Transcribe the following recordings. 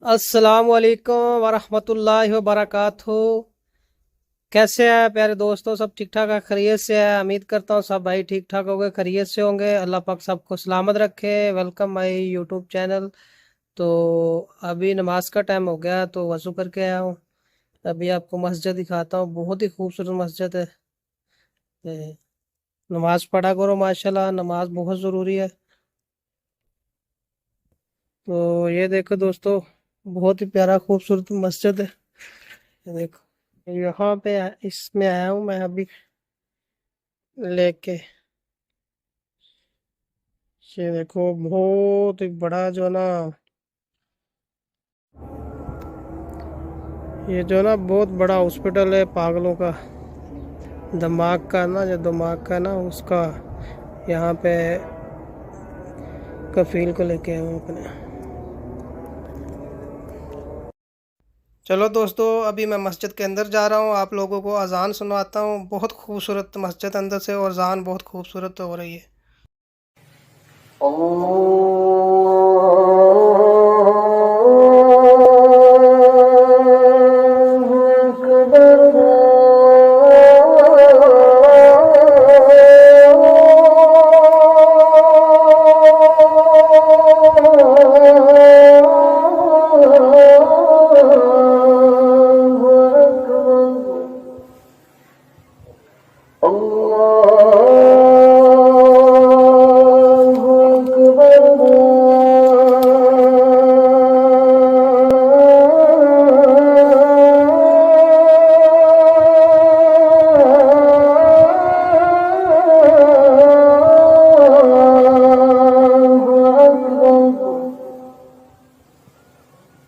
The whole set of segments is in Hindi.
अस्सलामुअलैकुम वरहमतुल्लाहि वबरकातुहू। कैसे हैं प्यारे दोस्तों? सब ठीक ठाक है, खैरियत से है? उम्मीद करता हूँ सब भाई ठीक ठाक होंगे, खैरियत से होंगे। अल्लाह पाक सबको सलामत रखे। Welcome my YouTube channel. तो अभी नमाज का टाइम हो गया तो वज़ू करके आया हूँ। अभी आपको मस्जिद दिखाता हूँ, बहुत ही खूबसूरत मस्जिद है। ए, नमाज पढ़ा करो माशाल्लाह, नमाज बहुत ज़रूरी है। तो ये देखो दोस्तों, बहुत ही प्यारा खूबसूरत मस्जिद है। ये देखो, यहाँ पे इसमें आया हूँ मैं अभी लेके। ये देखो, बहुत ही बड़ा जो है ना, ये जो है ना बहुत बड़ा हॉस्पिटल है पागलों का, दिमाग का ना, जो दिमाग का ना उसका। यहाँ पे कफील को लेके आया हूँ अपने। चलो दोस्तों, अभी मैं मस्जिद के अंदर जा रहा हूँ, आप लोगों को अजान सुनवाता हूँ। बहुत खूबसूरत मस्जिद अंदर से, और अजान बहुत खूबसूरत हो रही है।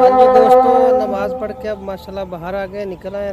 हाँ जी दोस्तों, नमाज पढ़ के अब माशाल्लाह बाहर आ गए, निकल आए।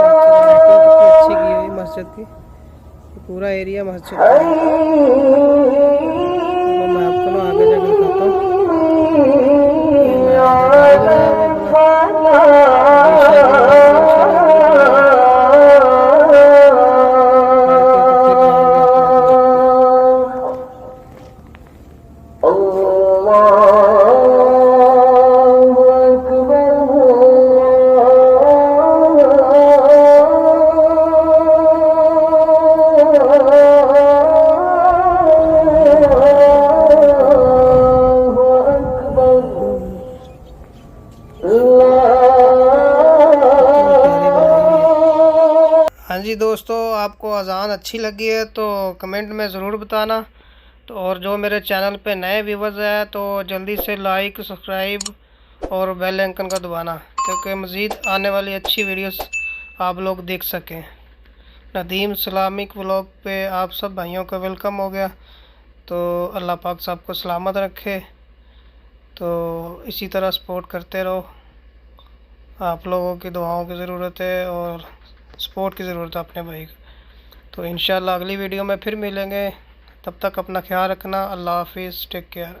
कितनी अच्छी की हुई मस्जिद की, पूरा एरिया मस्जिद का है। चलो मैं आपको ना आगे जाकर दिखाता हूँ। ये मैं आगे गाड़ी लगाया हुआ अपना, अभी ईशा की नमाज में इंशाल्लाह अभी निकलेंगे, लड़के इकट्ठे जाएंगे अपने अपने वक्त पे। कितनी प्यारी गाड़ी है ये। हाँ जी दोस्तों, आपको अज़ान अच्छी लगी है तो कमेंट में ज़रूर बताना। तो और जो मेरे चैनल पे नए व्यूवर्स हैं तो जल्दी से लाइक, सब्सक्राइब और बेल आइकन का दबाना, क्योंकि मज़ीद आने वाली अच्छी वीडियोस आप लोग देख सकें। नदीम इस्लामिक व्लॉग पे आप सब भाइयों का वेलकम हो गया। तो अल्लाह पाक सबको सलामत रखे। तो इसी तरह सपोर्ट करते रहो। आप लोगों की दुआओं की ज़रूरत है और सपोर्ट की ज़रूरत है अपने भाई को। तो इंशाल्लाह अगली वीडियो में फिर मिलेंगे। तब तक अपना ख्याल रखना। अल्लाह हाफिज़, टेक केयर।